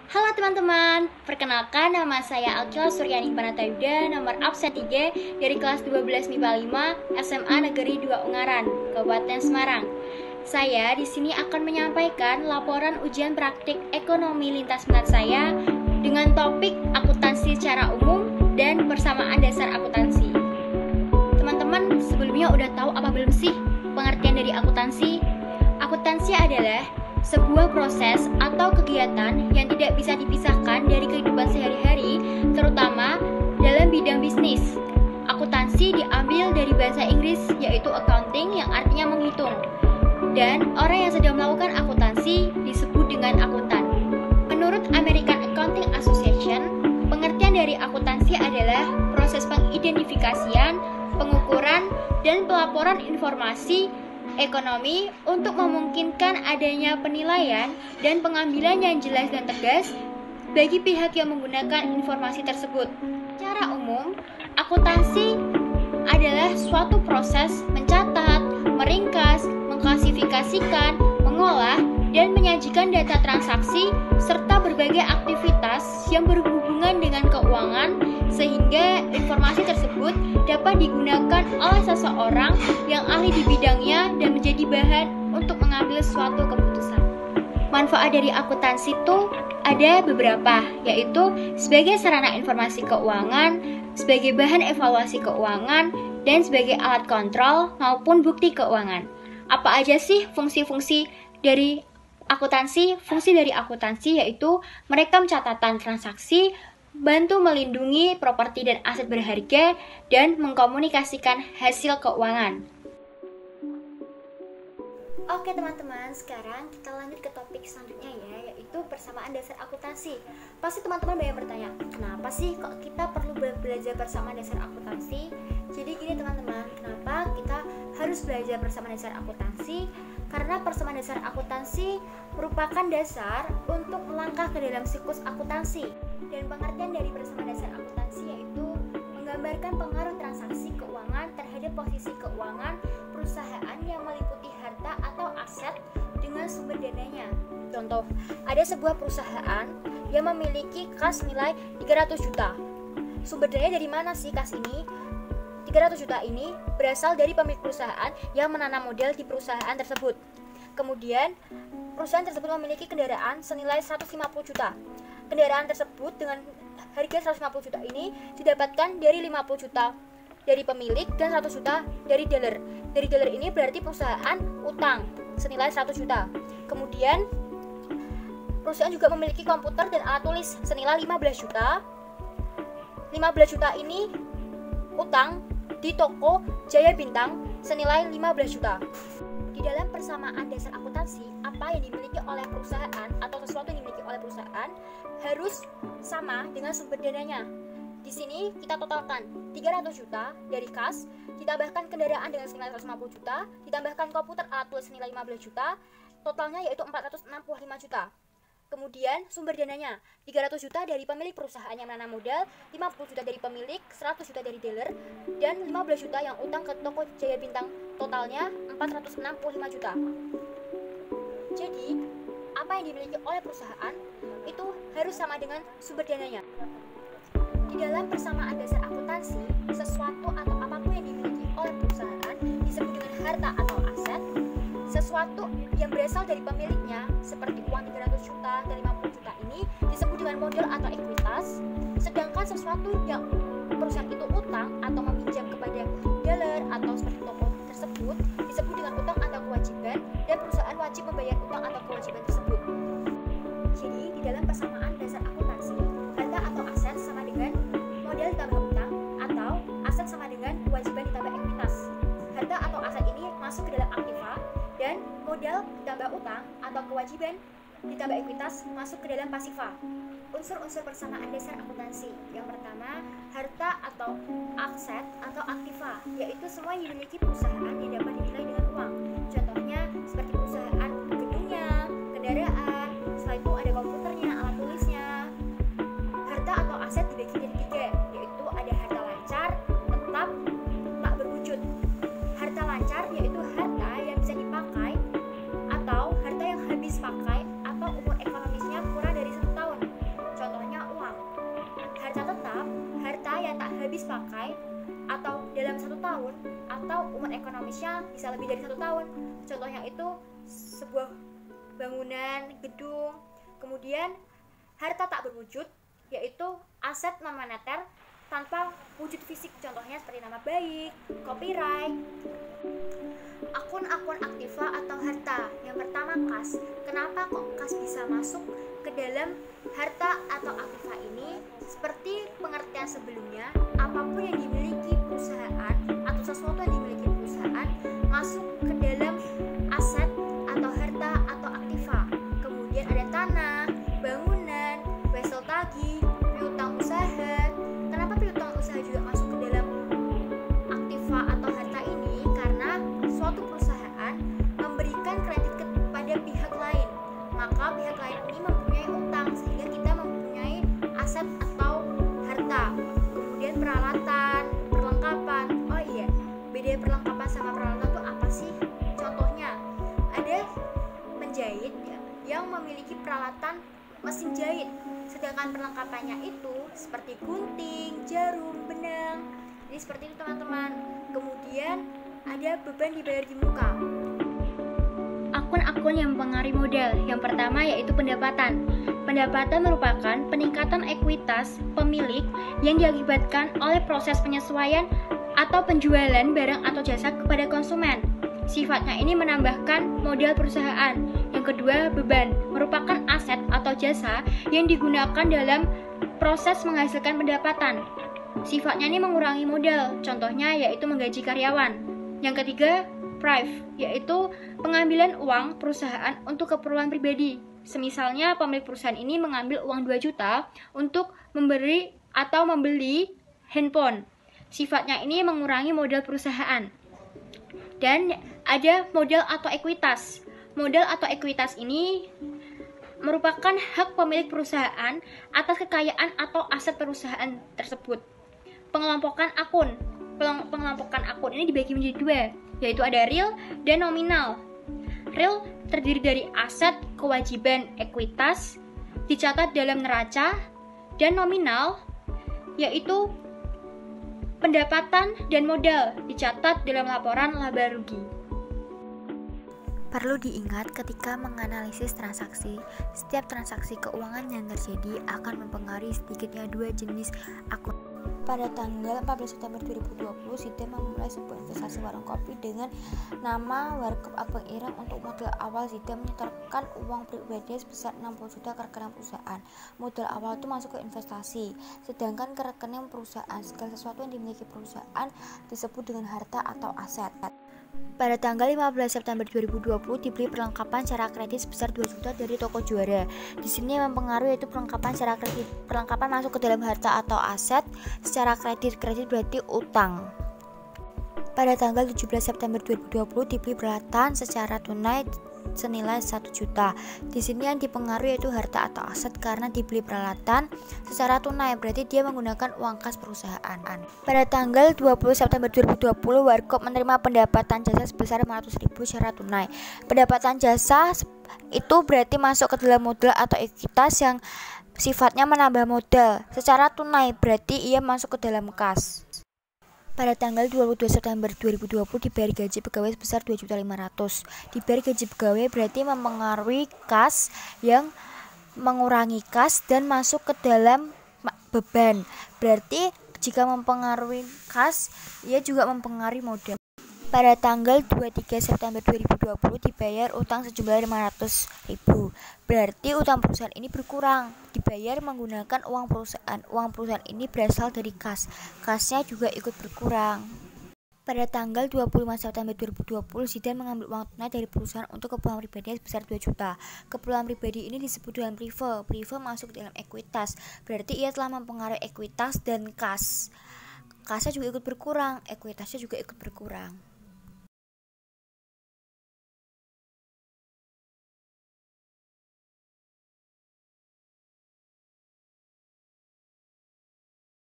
Halo teman-teman, perkenalkan nama saya Alkila Suryani Panatayuda, nomor absen 3 dari kelas 12 MIPA 5 SMA Negeri 2 Ungaran, Kabupaten Semarang. Saya di sini akan menyampaikan laporan ujian praktik ekonomi lintas minat saya dengan topik akuntansi secara umum dan persamaan dasar akuntansi. Teman-teman sebelumnya udah tahu apa belum sih pengertian dari akuntansi? Akuntansi adalah sebuah proses atau kegiatan yang tidak bisa dipisahkan dari kehidupan sehari-hari, terutama dalam bidang bisnis. Akuntansi diambil dari bahasa Inggris yaitu accounting yang artinya menghitung. Dan orang yang sedang melakukan akuntansi disebut dengan akuntan. Menurut American Accounting Association, pengertian dari akuntansi adalah proses pengidentifikasian, pengukuran, dan pelaporan informasi ekonomi untuk memungkinkan adanya penilaian dan pengambilan yang jelas dan tegas bagi pihak yang menggunakan informasi tersebut. Secara umum, akuntansi adalah suatu proses mencatat, meringkas, mengklasifikasikan, mengolah, dan menyajikan data transaksi serta berbagai aktivitas yang berhubungan dengan keuangan sehingga informasi tersebut dapat digunakan oleh seseorang yang ahli di bidangnya dan menjadi bahan untuk mengambil suatu keputusan. Manfaat dari akuntansi itu ada beberapa, yaitu sebagai sarana informasi keuangan, sebagai bahan evaluasi keuangan, dan sebagai alat kontrol maupun bukti keuangan. Apa aja sih fungsi-fungsi dari akuntansi? Fungsi dari akuntansi yaitu merekam catatan transaksi, bantu melindungi properti dan aset berharga, dan mengkomunikasikan hasil keuangan. Oke teman-teman, sekarang kita lanjut ke topik selanjutnya ya, yaitu persamaan dasar akuntansi. Pasti teman-teman banyak bertanya, kenapa sih kok kita perlu belajar persamaan dasar akuntansi? Jadi gini teman-teman, kenapa kita harus belajar persamaan dasar akuntansi? Karena persamaan dasar akuntansi merupakan dasar untuk melangkah ke dalam siklus akuntansi. Dan pengertian dari persamaan dasar akuntansi yaitu menggambarkan pengaruh transaksi keuangan terhadap posisi keuangan perusahaan yang meliputi harta atau aset dengan sumber dananya. Contoh, ada sebuah perusahaan yang memiliki kas nilai 300 juta. Sumber dananya dari mana sih kas ini? 300 juta ini berasal dari pemilik perusahaan yang menanam modal di perusahaan tersebut. Kemudian, perusahaan tersebut memiliki kendaraan senilai 150 juta. Kendaraan tersebut dengan harga 150 juta ini didapatkan dari 50 juta dari pemilik dan 100 juta dari dealer. Dari dealer ini berarti perusahaan utang senilai 100 juta. Kemudian, perusahaan juga memiliki komputer dan alat tulis senilai 15 juta. 15 juta ini utang di toko Jaya Bintang senilai 15 juta. Di dalam persamaan dasar akuntansi, apa yang dimiliki oleh perusahaan atau sesuatu yang dimiliki oleh perusahaan harus sama dengan sumber dananya. Di sini kita totalkan 300 juta dari kas, ditambahkan kendaraan dengan senilai 150 juta, ditambahkan komputer alat tulis senilai 15 juta, totalnya yaitu 465 juta. Kemudian sumber dananya 300 juta dari pemilik perusahaan yang menanam modal, 50 juta dari pemilik, 100 juta dari dealer, dan 15 juta yang utang ke toko Jaya Bintang. Totalnya 465 juta. Jadi, apa yang dimiliki oleh perusahaan itu harus sama dengan sumber dananya. Di dalam persamaan dasar akuntansi, sesuatu atau apapun yang dimiliki oleh perusahaan disebut dengan harta atau aset. Sesuatu yang berasal dari pemiliknya seperti uang 300 juta dan 50 juta ini disebut dengan modal atau ekuitas. Sedangkan sesuatu yang perusahaan itu utang atau meminjam kepada dealer atau seperti toko tersebut disebut dengan utang atau kewajiban, dan perusahaan wajib membayar utang atau kewajiban tersebut. Jadi di dalam persamaan dasar akuntansi, harta atau aset sama dengan modal ditambah utang, atau aset sama dengan kewajiban ditambah ekuitas. Harta atau aset ini masuk ke dalam aktiva, dan modal ditambah utang atau kewajiban ditambah ekuitas masuk ke dalam pasiva. Unsur-unsur persamaan dasar akuntansi. Yang pertama, harta atau aset atau aktiva, yaitu semua yang dimiliki perusahaan yang dapat dinilai dengan uang. Contohnya seperti perusahaan gedungnya, kendaraan, setelah itu ada komputernya, alat tulisnya. Harta atau aset dibagi jadi 3, yaitu ada harta lancar, tetap, tak berwujud. Harta lancar yaitu harta yang bisa dipakai atau harta yang habis pakai atau umur ekonomisnya kurang dari 1 tahun. ekonomisnya bisa lebih dari 1 tahun. Contohnya itu sebuah bangunan, gedung. Kemudian harta tak berwujud, yaitu aset non moneter tanpa wujud fisik, contohnya seperti nama baik, copyright. Akun-akun aktiva atau harta. Yang pertama, kas. Kenapa kok kas bisa masuk ke dalam harta atau aktiva ini? Seperti pengertian sebelumnya, apapun yang dimiliki perusahaan atau sesuatu yang dimiliki perusahaan masuk ke dalam aset atau harta atau aktiva. Kemudian ada tanah, bangunan, wesel tagih, piutang usaha. Kenapa piutang usaha juga masuk ke dalam aktiva atau harta ini? Karena suatu perusahaan memberikan kredit kepada pihak lain, maka pihak lain ini mempunyai utang sehingga kita mempunyai aset atau harta. Kemudian peralatan, perlengkapan. Oh iya, beda perlengkapan sama peralatan itu apa sih? Contohnya ada penjahit ya, yang memiliki peralatan mesin jahit, sedangkan perlengkapannya itu seperti gunting, jarum, benang. Jadi seperti itu teman-teman. Kemudian ada beban dibayar di muka. Akun-akun yang mempengaruhi modal. Yang pertama yaitu pendapatan. Pendapatan merupakan peningkatan ekuitas pemilik yang diakibatkan oleh proses penyesuaian atau penjualan barang atau jasa kepada konsumen. Sifatnya ini menambahkan modal perusahaan. Yang kedua, beban merupakan aset atau jasa yang digunakan dalam proses menghasilkan pendapatan. Sifatnya ini mengurangi modal, contohnya yaitu menggaji karyawan. Yang ketiga, prive, yaitu pengambilan uang perusahaan untuk keperluan pribadi. Semisalnya pemilik perusahaan ini mengambil uang 2 juta untuk memberi atau membeli handphone. Sifatnya ini mengurangi modal perusahaan. Dan ada modal atau ekuitas. Modal atau ekuitas ini merupakan hak pemilik perusahaan atas kekayaan atau aset perusahaan tersebut. Pengelompokan akun. Pengelompokan akun ini dibagi menjadi 2, yaitu ada real dan nominal. Real terdiri dari aset, kewajiban, ekuitas dicatat dalam neraca, dan nominal yaitu pendapatan dan modal dicatat dalam laporan laba rugi. Perlu diingat ketika menganalisis transaksi, setiap transaksi keuangan yang terjadi akan mempengaruhi sedikitnya 2 jenis akun. Pada tanggal 14 September 2020, Sida memulai sebuah investasi warung kopi dengan nama Warkop Abang Ireng. Untuk modal awal, Sida menyetorkan uang pribadi sebesar 60 juta ke rekening perusahaan. Modal awal itu masuk ke investasi, sedangkan ke rekening perusahaan. Segala sesuatu yang dimiliki perusahaan disebut dengan harta atau aset. Pada tanggal 15 September 2020 dibeli perlengkapan secara kredit sebesar 2 juta dari toko Juara. Di sini yang mempengaruhi yaitu perlengkapan secara kredit. Perlengkapan masuk ke dalam harta atau aset secara kredit. Kredit berarti utang. Pada tanggal 17 September 2020 dibeli peralatan secara tunai senilai 1 juta. Di sini yang dipengaruhi yaitu harta atau aset karena dibeli peralatan secara tunai, berarti dia menggunakan uang kas perusahaan. Pada tanggal 20 September 2020 Warkop menerima pendapatan jasa sebesar 500.000 secara tunai. Pendapatan jasa itu berarti masuk ke dalam modal atau ekuitas yang sifatnya menambah modal. Secara tunai berarti ia masuk ke dalam kas. Pada tanggal 22 September 2020 dibayar gaji pegawai sebesar 2.500.000. Dibayar gaji pegawai berarti mempengaruhi kas yang mengurangi kas dan masuk ke dalam beban. Berarti jika mempengaruhi kas, ia juga mempengaruhi modal. Pada tanggal 23 September 2020 dibayar utang sejumlah 500.000. Berarti utang perusahaan ini berkurang, dibayar menggunakan uang perusahaan. Uang perusahaan ini berasal dari kas. Kasnya juga ikut berkurang. Pada tanggal 25 September 2020 Zidan mengambil uang tunai dari perusahaan untuk keperluan pribadi sebesar 2 juta. Keperluan pribadi ini disebut dengan prive. Prive masuk dalam ekuitas. Berarti ia telah mempengaruhi ekuitas dan kas. Kasnya juga ikut berkurang, ekuitasnya juga ikut berkurang.